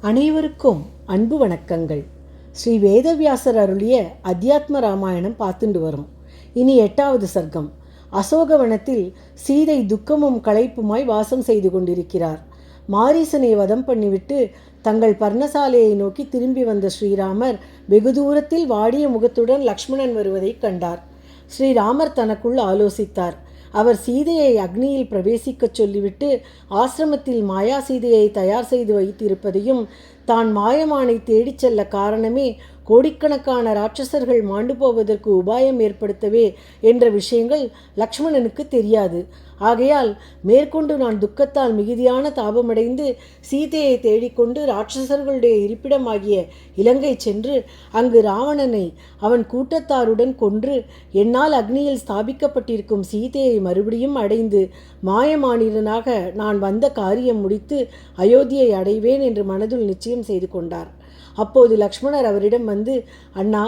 அனைவருக்கும் அன்பு வணக்கங்கள். ஸ்ரீ வேதவியாசர் அருளிய அத்தியாத்ம ராமாயணம் பார்த்துட்டு வரும். இனி 8வது சர்க்கம். அசோகவனத்தில் சீதை துக்கமும் களைப்புமாய் வாசம் செய்து கொண்டிருக்கிறார். மாரீசனை வதம் பண்ணிவிட்டு தங்கள் பர்ணசாலையை நோக்கி திரும்பி வந்த ஸ்ரீராமர் வெகு தூரத்தில் வாடிய முகத்துடன் லக்ஷ்மணன் வருவதை கண்டார். ஸ்ரீராமர் தனக்குள் ஆலோசித்தார். அவர் சீதையை அக்னியில் பிரவேசிக்கச் சொல்லிவிட்டு ஆசிரமத்தில் மாயா சீதையை தயார் செய்து வைத்திருப்பதையும் தான் மாயமானை தேடிச் செல்ல காரணமே கோடிக்கணக்கான ராட்சசர்கள் மாண்டு போவதற்கு உபாயம் ஏற்படுத்தவே என்ற விஷயங்கள் லக்ஷ்மணனுக்கு தெரியாது. ஆகையால் மேற்கொண்டு நான் துக்கத்தால் மிகுதியான தாபமடைந்து சீதையை தேடிக்கொண்டு ராட்சசர்களுடைய இருப்பிடமாகிய இலங்கை சென்று அங்கு ராவணனை அவன் கூட்டத்தாருடன் கொன்று என்னால் அக்னியில் ஸ்தாபிக்கப்பட்டிருக்கும் சீதையை மறுபடியும் அடைந்து மாயமானிடனாக நான் வந்த காரியம் முடித்து அயோத்தியை அடைவேன் என்று மனதுள் நிச்சயம் செய்து கொண்டார். அப்போது லக்ஷ்மணர் அவரிடம் வந்து, அண்ணா,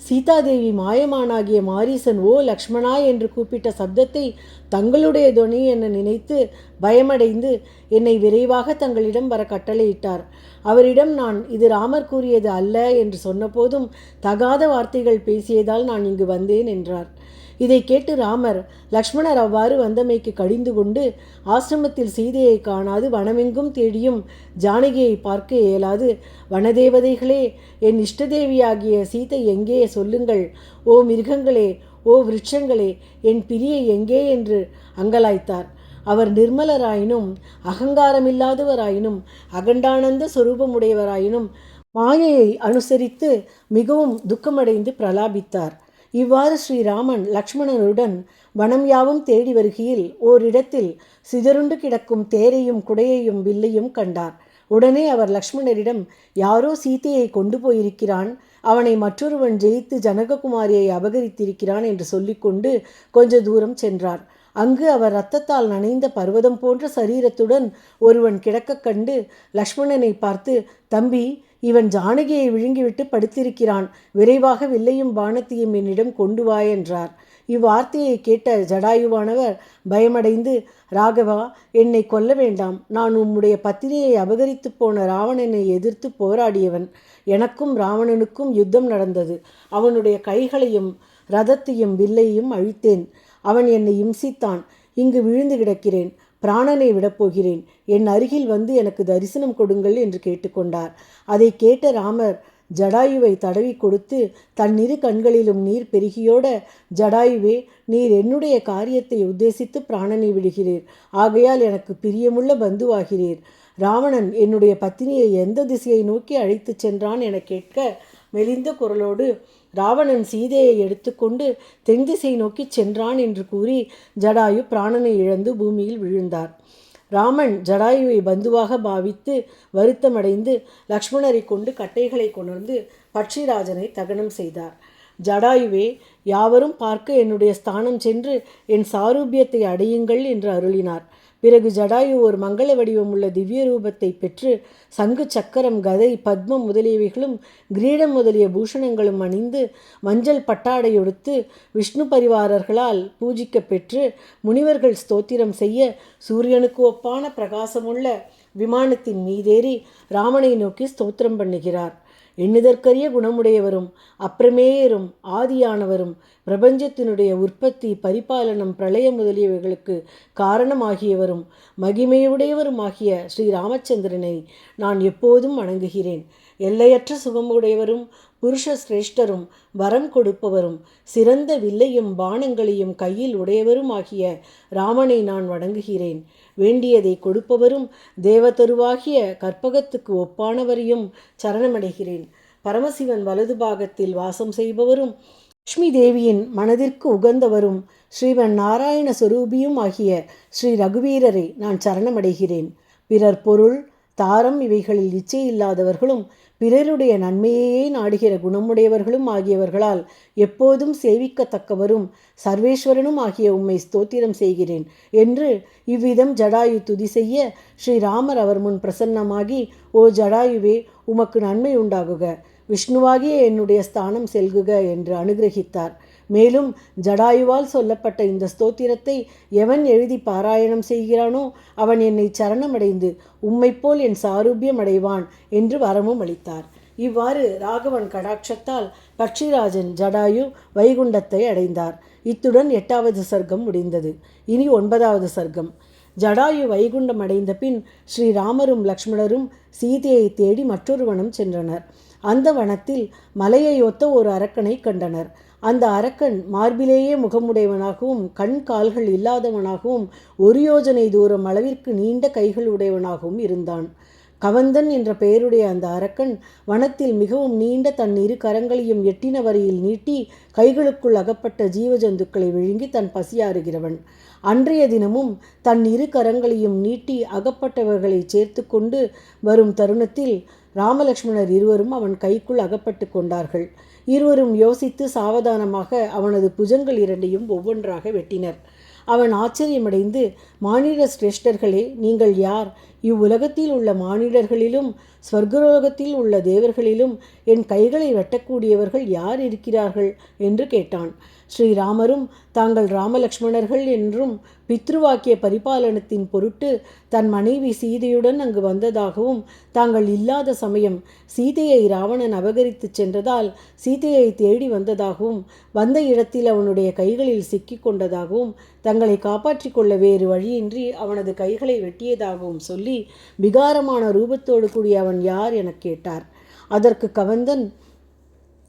சீதாதேவி மாயமானாகிய மாரீசன் ஓ லக்ஷ்மணா என்று கூப்பிட்ட சப்தத்தை தங்களுடைய துணை என நினைத்து பயமடைந்து என்னை விரைவாக தங்களிடம் வர கட்டளையிட்டார். அவரிடம் நான் இது ராமர் கூறியது அல்ல என்று சொன்னபோதும் தகாத வார்த்தைகள் பேசியதால் நான் இங்கு வந்தேன் என்றார். இதை கேட்டு ராமர், லக்ஷ்மணர் அவ்வாறு வந்தமைக்கு கடிந்து கொண்டு ஆசிரமத்தில் சீதையை காணாது வனமெங்கும் தேடியும் ஜானகியை பார்க்க இயலாது, வனதேவதைகளே, என் இஷ்டதேவியாகிய சீதை எங்கே சொல்லுங்கள், ஓ மிருகங்களே, ஓ விருட்சங்களே, என் பிரியை எங்கே என்று அங்கலாய்த்தார். அவர் நிர்மலராயினும் அகங்காரமில்லாதவராயினும் அகண்டானந்த சொரூபமுடையவராயினும் மாயையை அனுசரித்து மிகவும் துக்கமடைந்து பிரலாபித்தார். இவ்வாறு ஸ்ரீராமன் லக்ஷ்மணனுடன் வனம் யாவும் தேடி வருகையில் ஓரிடத்தில் சிதறுண்டு கிடக்கும் தேரையும் குடையையும் வில்லையும் கண்டார். உடனே அவர் லக்ஷ்மணரிடம், யாரோ சீதையை கொண்டு போயிருக்கிறான், அவனை மற்றொருவன் ஜெயித்து ஜனககுமாரியை அபகரித்திருக்கிறான் என்று சொல்லிக்கொண்டு கொஞ்ச தூரம் சென்றார். அங்கு அவர் இரத்தத்தால் நனைந்த பர்வதம் போன்ற சரீரத்துடன் ஒருவன் கிடக்க கண்டு லக்ஷ்மணனை பார்த்து, தம்பி, இவன் ஜானகியை விழுங்கிவிட்டு படுத்திருக்கிறான், விரைவாக வில்லையும் பானத்தையும் என்னிடம் கொண்டு வா என்றார். இவ்வார்த்தையை கேட்ட ஜடாயுவானவர் பயமடைந்து, ராகவா, என்னை கொல்ல வேண்டாம், நான் உம்முடைய பத்தினியை அபகரித்து போன ராவணனை எதிர்த்து போராடியவன். எனக்கும் ராவணனுக்கும் யுத்தம் நடந்தது. அவனுடைய கைகளையும் ரதத்தையும் வில்லையும் அழித்தேன். அவன் என்னை இம்சித்தான். இங்கு விழுந்து கிடக்கிறேன். பிராணனை விடப்போகிறேன். என் அருகில் வந்து எனக்கு தரிசனம் கொடுங்கள் என்று கேட்டுக்கொண்டார். அதை கேட்ட ராமர் ஜடாயுவை தடவி கொடுத்து தன் இரு கண்களிலும் நீர் பெருகியோட, ஜடாயுவே, நீர் என்னுடைய காரியத்தை உத்தேசித்து பிராணனை விடுகிறீர். ஆகையால் எனக்கு பிரியமுள்ள பந்துவாகிறீர். ராவணன் என்னுடைய பத்தினியை எந்த திசையை நோக்கி அழைத்து சென்றான் என கேட்க மெலிந்த குரலோடு, ராவணன் சீதையை எடுத்துக்கொண்டு தென் திசை நோக்கி சென்றான் என்று கூறி ஜடாயு பிராணனை இழந்து பூமியில் விழுந்தார். ராமன் ஜடாயுவை பந்துவாக பாவித்து வருத்தமடைந்து லக்ஷ்மணரை கொண்டு கட்டைகளை கொணர்ந்து பட்சிராஜனை தகனம் செய்தார். ஜடாயுவே, யாவரும் பார்க்க என்னுடைய ஸ்தானம் சென்று என் சாரூபியத்தை அடையுங்கள் என்று அருளினார். பிறகு ஜடாயு ஒரு மங்கள வடிவமுள்ள திவ்ய ரூபத்தை பெற்று சங்கு, சக்கரம், கதை, பத்மம் முதலியவைகளும் கிரீடம் முதலிய பூஷணங்களும் அணிந்து மஞ்சள் பட்டாடையொடுத்து விஷ்ணு பரிவாரர்களால் பூஜிக்க பெற்று முனிவர்கள் ஸ்தோத்திரம் செய்ய சூரியனுக்கு ஒப்பான பிரகாசமுள்ள விமானத்தின் மீதேறி ராமனை நோக்கி ஸ்தோத்திரம் பண்ணுகிறார். எண்ணுதற்கரிய குணமுடையவரும் அப்பிரமேயரும் ஆதியானவரும் பிரபஞ்சத்தினுடைய உற்பத்தி, பரிபாலனம், பிரளயம் முதலியவைகளுக்கு காரணமாகியவரும் மகிமையுடையவருமாகிய ஸ்ரீ ராமச்சந்திரனை நான் எப்போதும் வணங்குகிறேன். எல்லையற்ற சுகமுடையவரும் புருஷ சிரேஷ்டரும் வரம் கொடுப்பவரும் சிறந்த வில்லையும் பானங்களையும் கையில் உடையவருமாகிய ராமனை நான் வணங்குகிறேன். வேண்டியதை கொடுப்பவரும் தேவதருவாகிய கற்பகத்துக்கு ஒப்பானவரையும் சரணமடைகிறேன். பரமசிவன் வலது பாகத்தில் வாசம் செய்பவரும் லக்ஷ்மி தேவியின் மனதிற்கு உகந்தவரும் ஸ்ரீமன் நாராயண சொரூபியும் ஆகிய ஸ்ரீ ரகுவீரரை நான் சரணமடைகிறேன். பிறர் பொருள், தாரம் இவைகளில் இச்சையில்லாதவர்களும் பிறருடைய நன்மையையே நாடுகிற குணமுடையவர்களும் ஆகியவர்களால் எப்போதும் சேவிக்கத்தக்கவரும் சர்வேஸ்வரனும் ஆகிய உம்மை ஸ்தோத்திரம் செய்கிறேன் என்று இவ்விதம் ஜடாயு துதி செய்ய ஸ்ரீராமர் அவர் முன் பிரசன்னமாகி, ஓ ஜடாயுவே, உமக்கு நன்மை உண்டாகுக, விஷ்ணுவாகிய என்னுடைய ஸ்தானம் செல்குக என்று அனுகிரகித்தார். மேலும் ஜடாயுவால் சொல்லப்பட்ட இந்த ஸ்தோத்திரத்தை எவன் எழுதி பாராயணம் செய்கிறானோ அவன் என்னை சரணமடைந்து உம்மைப்போல் என் சாரூபியம் அடைவான் என்று வரமும் அளித்தார். இவ்வாறு ராகவன் கடாட்சத்தால் பட்சிராஜன் ஜடாயு வைகுண்டத்தை அடைந்தார். இத்துடன் 8வது சர்க்கம் முடிந்தது. இனி 9வது சர்க்கம். ஜடாயு வைகுண்டம் அடைந்த பின் ஸ்ரீராமரும் லக்ஷ்மணரும் சீதையை தேடி மற்றொரு வனம் சென்றனர். அந்த வனத்தில் மலையை ஒத்த ஒரு அரக்கனை கண்டனர். அந்த அரக்கன் மார்பிலேயே முகமுடையவனாகவும் கண் கால்கள் இல்லாதவனாகவும் 1 யோஜனை தூரம் அளவிற்கு நீண்ட கைகள் உடையவனாகவும் இருந்தான். கவந்தன் என்ற பெயருடைய அந்த அரக்கன் வனத்தில் மிகவும் நீண்ட தன் 2 கரங்களையும் எட்டின வரையில் நீட்டி கைகளுக்குள் அகப்பட்ட ஜீவஜந்துக்களை விழுங்கி தன் பசியாறுகிறவன். அன்றைய தினமும் தன் 2 கரங்களையும் நீட்டி அகப்பட்டவர்களை சேர்த்து கொண்டு வரும் தருணத்தில் ராமலக்ஷ்மணர் இருவரும் அவன் கைக்குள் அகப்பட்டு கொண்டார்கள். இருவரும் யோசித்து சாவதானமாக அவனது புஜங்கள் 2ஐயும் ஒவ்வொன்றாக வெட்டினர். அவன் ஆச்சரியமடைந்து, மானிட சிரேஷ்டர்களே, நீங்கள் யார்? இவ்வுலகத்தில் உள்ள மானிடர்களிலும் ஸ்வர்கலோகத்தில் உள்ள தேவர்களிலும் என் கைகளை வெட்டக்கூடியவர்கள் யார் இருக்கிறார்கள் என்று கேட்டான். ஸ்ரீராமரும் தாங்கள் ராமலக்ஷ்மணர்கள் என்றும் பித்ருவாக்கிய பரிபாலனத்தின் பொருட்டு தன் மனைவி சீதையுடன் அங்கு வந்ததாகவும் தாங்கள் இல்லாத சமயம் சீதையை ராவணன் அபகரித்து சென்றதால் சீதையை தேடி வந்ததாகவும் வந்த இடத்தில் அவனுடைய கைகளில் சிக்கி கொண்டதாகவும் தங்களை காப்பாற்றி கொள்ள வேறு வழியின்றி அவனது கைகளை வெட்டியதாகவும் சொல்லி விகாரமான ரூபத்தோடு கூடிய அவன் யார் எனக் கேட்டார். அதற்கு கவந்தன்,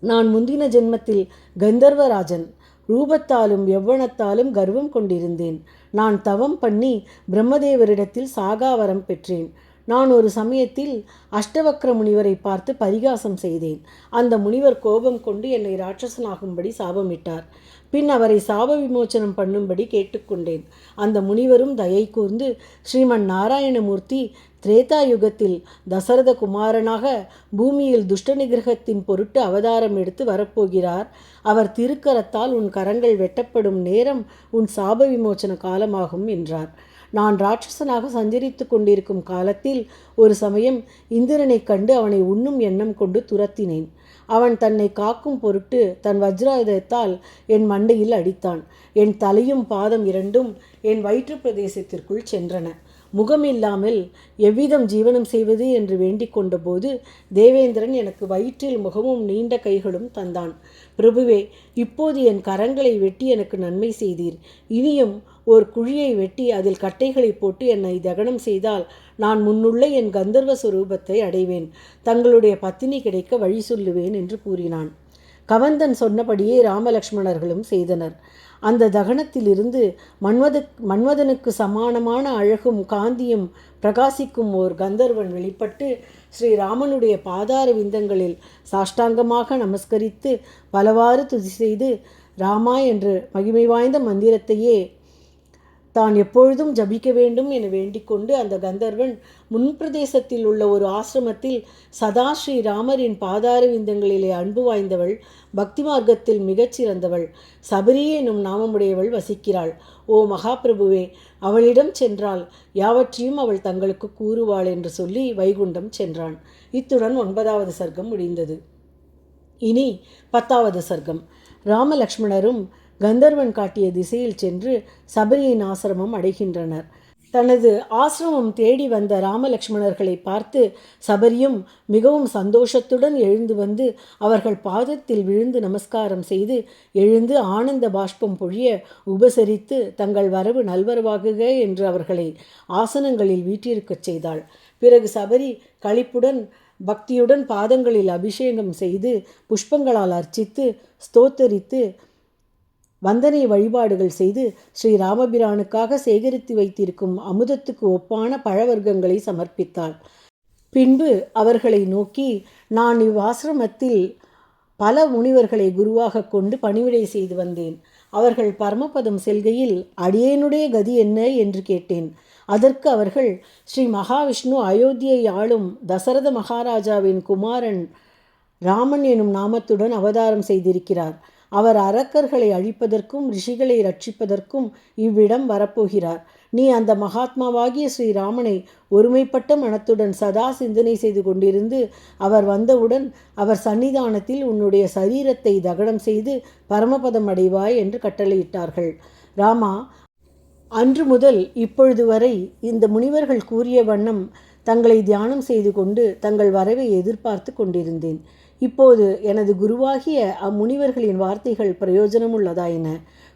நான் முந்தின ஜென்மத்தில் கந்தர்வராஜன். ரூபத்தாலும் யௌவனத்தாலும் கர்வம் கொண்டிருந்தேன். நான் தவம் பண்ணி பிரம்மதேவரிடத்தில் சாகாவரம் பெற்றேன். நான் ஒரு சமயத்தில் அஷ்டவக்ர முனிவரை பார்த்து பரிகாசம் செய்தேன். அந்த முனிவர் கோபம் கொண்டு என்னை ராட்சசனாகும்படி சாபமிட்டார். பின் அவரை சாப விமோச்சனம் பண்ணும்படி கேட்டுக்கொண்டேன். அந்த முனிவரும் தயை கூர்ந்து, ஸ்ரீமன் நாராயணமூர்த்தி திரேதா யுகத்தில் தசரத குமாரனாக பூமியில் துஷ்ட நிகிரகத்தின் பொருட்டு அவதாரம் எடுத்து வரப்போகிறார். அவர் திருக்கரத்தால் உன் கரங்கள் வெட்டப்படும் நேரம் உன் சாப விமோச்சன காலமாகும் என்றார். நான் ராட்சசனாக சஞ்சரித்து கொண்டிருக்கும் காலத்தில் ஒரு சமயம் இந்திரனை கண்டு அவனை உண்ணும் எண்ணம் கொண்டு துரத்தினேன். அவன் தன்னை காக்கும் பொருட்டு தன் வஜ்ராயுதத்தால் என் மண்டையில் அடித்தான். என் தலையும் பாதம் 2ம் என் வயிற்று பிரதேசத்திற்குள் சென்றன. முகமில்லாமல் எவ்விதம் ஜீவனம் செய்வது என்று வேண்டிக் கொண்டபோது தேவேந்திரன் எனக்கு வயிற்றில் முகமும் நீண்ட கைகளும் தந்தான். பிரபுவே, இப்போது என் கரங்களை வெட்டி எனக்கு நன்மை செய்தீர். இனியும் ஒரு குழியை வெட்டி அதில் கட்டைகளை போட்டு என்னை தகனம் செய்தால் நான் முன்னுள்ள என் கந்தர்வ சுரூபத்தை அடைவேன். தங்களுடைய பத்தினி கிடைக்க வழி சொல்லுவேன் என்று கூறினான். கவந்தன் சொன்னபடியே ராமலக்ஷ்மணர்களும் செய்தனர். அந்த தகனத்திலிருந்து மன்மதனுக்கு சமானமான அழகும் காந்தியும் பிரகாசிக்கும் ஓர் கந்தர்வன் வெளிப்பட்டு ஸ்ரீராமனுடைய பாதார விந்தங்களில் சாஷ்டாங்கமாக நமஸ்கரித்து பலவாறு துதி செய்து ராமா என்று மகிமை வாய்ந்த மந்திரத்தையே தான் எப்பொழுதும் ஜபிக்க வேண்டும் என வேண்டிக்கொண்டு அந்த கந்தர்வன் முன்பிரதேசத்தில் உள்ள ஒரு ஆசிரமத்தில் சதா ஸ்ரீராமரின் பாதார விந்தங்களிலே அன்பு வாய்ந்தவள், பக்தி மார்க்கத்தில் மிகச்சிறந்தவள், சபரி எனும் நாமமுடையவள் வசிக்கிறாள். ஓ மகாபிரபுவே, அவளிடம் சென்றால் யாவற்றையும் அவள் தங்களுக்கு கூறுவாள் என்று சொல்லி வைகுண்டம் சென்றான். இத்துடன் 9வது சர்க்கம் முடிந்தது. இனி 10வது சர்க்கம். ராமலக்ஷ்மணரும் கந்தர்வன் காட்டிய திசையில் சென்று சபரியின் ஆசிரமம் அடைகின்றனர். தனது ஆசிரமம் தேடி வந்த ராமலக்ஷ்மணர்களை பார்த்து சபரியும் மிகவும் சந்தோஷத்துடன் எழுந்து வந்து அவர்கள் பாதத்தில் விழுந்து நமஸ்காரம் செய்து எழுந்து ஆனந்த பாஷ்பம் பொழிய உபசரித்து தங்கள் வரவு நல்வரவாகுக என்று அவர்களை ஆசனங்களில் வீற்றிருக்கச் செய்தாள். பிறகு சபரி களிப்புடன் பக்தியுடன் பாதங்களில் அபிஷேகம் செய்து புஷ்பங்களால் அர்ச்சித்து ஸ்தோத்தரித்து வந்தனை வழிபாடுகள் செய்து ஸ்ரீராமபிரானுக்காக சேகரித்து வைத்திருக்கும் அமுதத்துக்கு ஒப்பான பழவர்க்கங்களை சமர்ப்பித்தாள். பின்பு அவர்களை நோக்கி, நான் இவ்வாசிரமத்தில் பல முனிவர்களை குருவாக கொண்டு பணிவிடை செய்து வந்தேன். அவர்கள் பரமபதம் செல்கையில் அடியேனுடைய கதி என்ன என்று கேட்டேன். அதற்கு அவர்கள், ஸ்ரீ மகாவிஷ்ணு அயோத்தியை ஆளும் தசரத மகாராஜாவின் குமாரன் ராமன் எனும் நாமத்துடன் அவதாரம் செய்திருக்கிறார். அவர் அரக்கர்களை அழிப்பதற்கும் ரிஷிகளை ரட்சிப்பதற்கும் இவ்விடம் வரப்போகிறார். நீ அந்த மகாத்மாவாகிய ஸ்ரீராமனை ஒருமைப்பட்ட மனத்துடன் சதா சிந்தனை செய்து கொண்டிருந்து அவர் வந்தவுடன் அவர் சன்னிதானத்தில் உன்னுடைய சரீரத்தை தகனம் செய்து பரமபதம் அடைவாய் என்று கட்டளையிட்டார்கள். ராமா, அன்று முதல் இப்பொழுது வரை இந்த முனிவர்கள் கூறிய வண்ணம் தங்களை தியானம் செய்து கொண்டு தங்கள் வரவை எதிர்பார்த்து கொண்டிருந்தேன். இப்போது எனது குருவாகிய அம்முனிவர்களின் வார்த்தைகள் பிரயோஜனமுள்ளதாயின.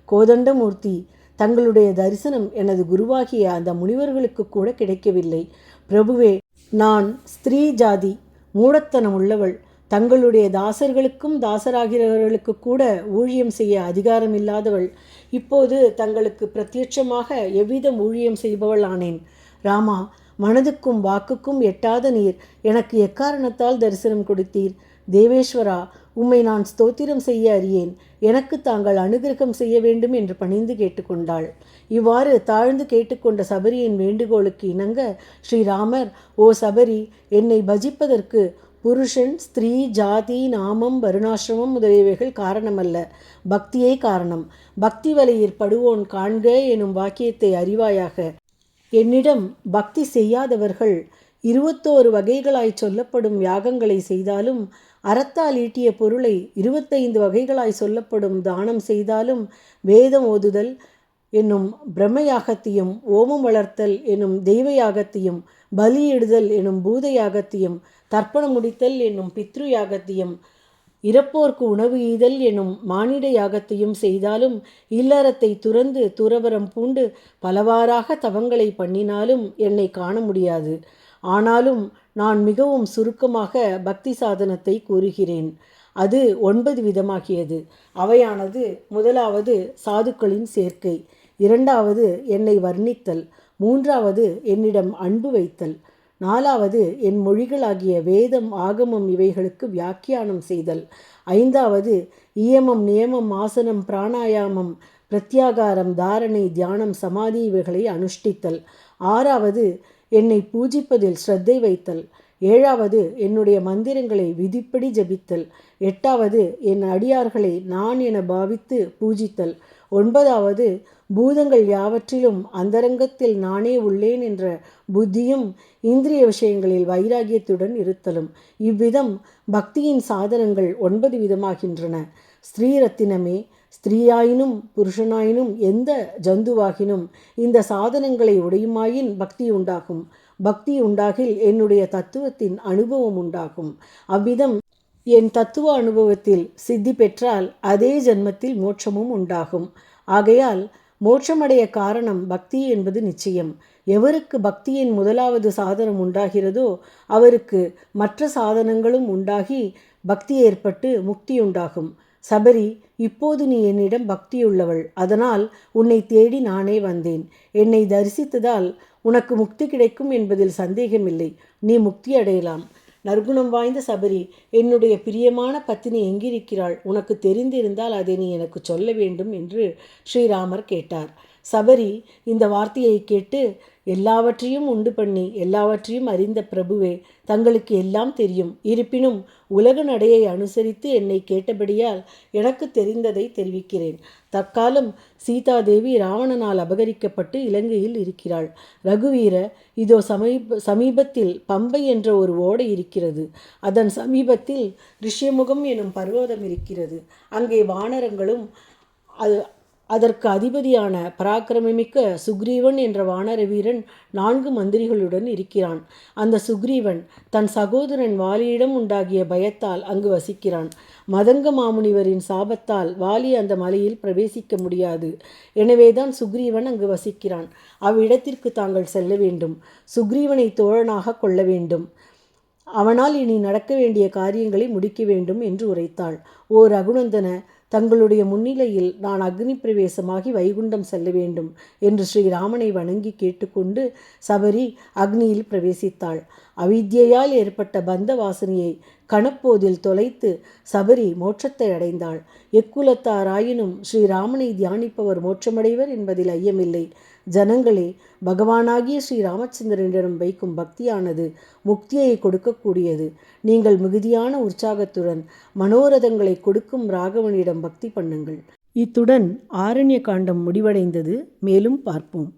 கோதண்டமூர்த்தி, தங்களுடைய தரிசனம் எனது குருவாகிய அந்த முனிவர்களுக்கு கூட கிடைக்கவில்லை. பிரபுவே, நான் ஸ்திரீ ஜாதி, மூடத்தனம் உள்ளவள். தங்களுடைய தாசர்களுக்கும் தாசராகிறவர்களுக்கு கூட ஊழியம் செய்ய அதிகாரம் இல்லாதவள். இப்போது தங்களுக்கு பிரத்யட்சமாக எவ்விதம் ஊழியம் செய்பவள் ஆனேன். ராமா, மனதுக்கும் வாக்குக்கும் எட்டாத நீர் எனக்கு எக்காரணத்தால் தரிசனம் கொடுத்தீர்? தேவேஸ்வரா, உம்மை நான் ஸ்தோத்திரம் செய்ய அறியேன். எனக்கு தாங்கள் அனுகிரகம் செய்ய வேண்டும் என்று பணிந்து கேட்டுக்கொண்டாள். இவ்வாறு தாழ்ந்து கேட்டுக்கொண்ட சபரியின் வேண்டுகோளுக்கு இணங்க ஸ்ரீராமர், ஓ சபரி, என்னை பஜிப்பதற்கு புருஷன், ஸ்திரீ, ஜாதி, நாமம், வருணாசிரமம் முதலியவைகள் காரணமல்ல, பக்தியே காரணம். பக்தி வலையில் படுவோன் காண்க எனும் வாக்கியத்தை அறிவாயாக. என்னிடம் பக்தி செய்யாதவர்கள் 21 வகைகளாய் சொல்லப்படும் யாகங்களை செய்தாலும், அறத்தால் ஈட்டிய பொருளை 25 வகைகளாய் சொல்லப்படும் தானம் செய்தாலும், வேதம் ஓதுதல் என்னும் பிரம்மயாகத்தையும், ஓமம் வளர்த்தல் என்னும் தெய்வ யாகத்தையும், பலியிடுதல் என்னும் பூத யாகத்தையும், தர்ப்பணம் முடித்தல் என்னும் பித்ரு யாகத்தையும், இறப்போர்க்கு உணவு ஈதல் எனும் மானிட யாகத்தையும் செய்தாலும், இல்லறத்தை துறந்து துறவரம் பூண்டு பலவாறாக தவங்களை பண்ணினாலும் என்னை காண முடியாது. ஆனாலும் நான் மிகவும் சுருக்கமாக பக்தி சாதனத்தை கூறுகிறேன். அது 9 விதமாகியது. அவையானது: முதலாவது சாதுக்களின் சேர்க்கை, இரண்டாவது என்னை வர்ணித்தல், மூன்றாவது என்னிடம் அன்பு வைத்தல், நாலாவது என் மொழிகளாகிய வேதம், ஆகமம் இவைகளுக்கு வியாக்கியானம் செய்தல், ஐந்தாவது இயமம், நியமம், ஆசனம், பிராணாயாமம், பிரத்யாகாரம், தாரணை, தியானம், சமாதி இவைகளை அனுஷ்டித்தல், ஆறாவது என்னை பூஜிப்பதில் ஸ்ரத்தை வைத்தல், ஏழாவது என்னுடைய மந்திரங்களை விதிப்படி ஜபித்தல், எட்டாவது என் அடியார்களை நான் என பாவித்து பூஜித்தல், ஒன்பதாவது பூதங்கள் யாவற்றிலும் அந்தரங்கத்தில் நானே உள்ளேன் என்ற புத்தியும் இந்திரிய விஷயங்களில் வைராகியத்துடன் இருத்தலும். இவ்விதம் பக்தியின் சாதனங்கள் 9 விதமாகின்றன. ஸ்ரீரத்தினமே, ஸ்திரீயாயினும் புருஷனாயினும் எந்த ஜந்துவாகினும் இந்த சாதனங்களை உடையுமாயின் பக்தி உண்டாகும். பக்தி உண்டாகில் என்னுடைய தத்துவத்தின் அனுபவம் உண்டாகும். அவ்விதம் என் தத்துவ அனுபவத்தில் சித்தி பெற்றால் அதே ஜன்மத்தில் மோட்சமும் உண்டாகும். ஆகையால் மோட்சமடைய காரணம் பக்தி என்பது நிச்சயம். எவருக்கு பக்தியின் முதலாவது சாதனம் உண்டாகிறதோ அவருக்கு மற்ற சாதனங்களும் உண்டாகி பக்தி ஏற்பட்டு முக்தி உண்டாகும். சபரி, இப்போது நீ என்னிடம் பக்தியுள்ளவள். அதனால் உன்னை தேடி நானே வந்தேன். என்னை தரிசித்ததால் உனக்கு முக்தி கிடைக்கும் என்பதில் சந்தேகமில்லை. நீ முக்தி அடையலாம். நற்குணம் வாய்ந்த சபரி, என்னுடைய பிரியமான பத்தினி எங்கிருக்கிறாள்? உனக்கு தெரிந்திருந்தால் அதை நீ எனக்கு சொல்ல வேண்டும் என்று ஸ்ரீராமர் கேட்டார். சபரி இந்த வார்த்தையை கேட்டு, எல்லாவற்றையும் உண்டு பண்ணி எல்லாவற்றையும் அறிந்த பிரபுவே, தங்களுக்கு எல்லாம் தெரியும். இருப்பினும் உலக நடையை அனுசரித்து என்னை கேட்டபடியால் எனக்கு தெரிந்ததை தெரிவிக்கிறேன். தற்காலம் சீதாதேவி ராவணனால் அபகரிக்கப்பட்டு இலங்கையில் இருக்கிறாள். ரகுவீர, இதோ சமீபத்தில் பம்பை என்ற ஒரு ஓடை இருக்கிறது. அதன் சமீபத்தில் ரிஷ்யமுகம் எனும் பர்வதம் இருக்கிறது. அங்கே வானரங்களும் அதற்கு அதிபதியான பராக்கிரமமிக்க சுக்ரீவன் என்ற வானர வீரன் 4 மந்திரிகளுடன் இருக்கிறான். அந்த சுக்ரீவன் தன் சகோதரன் வாலியிடம் உண்டாகிய பயத்தால் அங்கு வசிக்கிறான். மதங்க மாமுனிவரின் சாபத்தால் வாலி அந்த மலையில் பிரவேசிக்க முடியாது. எனவேதான் சுக்ரீவன் அங்கு வசிக்கிறான். அவ்விடத்திற்கு தாங்கள் செல்ல வேண்டும். சுக்ரீவனை தோழனாக கொள்ள வேண்டும். அவனால் இனி நடக்க வேண்டிய காரியங்களை முடிக்க வேண்டும் என்று உரைத்தாள். ஓ ரகுநந்தன, தங்களுடைய முன்னிலையில் நான் அக்னி பிரவேசமாகி வைகுண்டம் செல்ல வேண்டும் என்று ஸ்ரீராமனை வணங்கி கேட்டுக்கொண்டு சபரி அக்னியில் பிரவேசித்தாள். அவித்யால் ஏற்பட்ட பந்த வாசனையை கணப்போதில் தொலைத்து சபரி மோட்சத்தை அடைந்தாள். எக்குலத்தாராயினும் ஸ்ரீராமனை தியானிப்பவர் மோட்சமடைவர் என்பதில் ஐயமில்லை. ஜனங்களே, பகவானாகிய ஸ்ரீராமச்சந்திரனிடம் வைக்கும் பக்தியானது முக்தியை கொடுக்கக்கூடியது. நீங்கள் மிகுதியான உற்சாகத்துடன் மனோரதங்களை கொடுக்கும் ராகவனிடம் பக்தி பண்ணுங்கள். இத்துடன் ஆரண்ய காண்டம் முடிவடைந்தது. மேலும் பார்ப்போம்.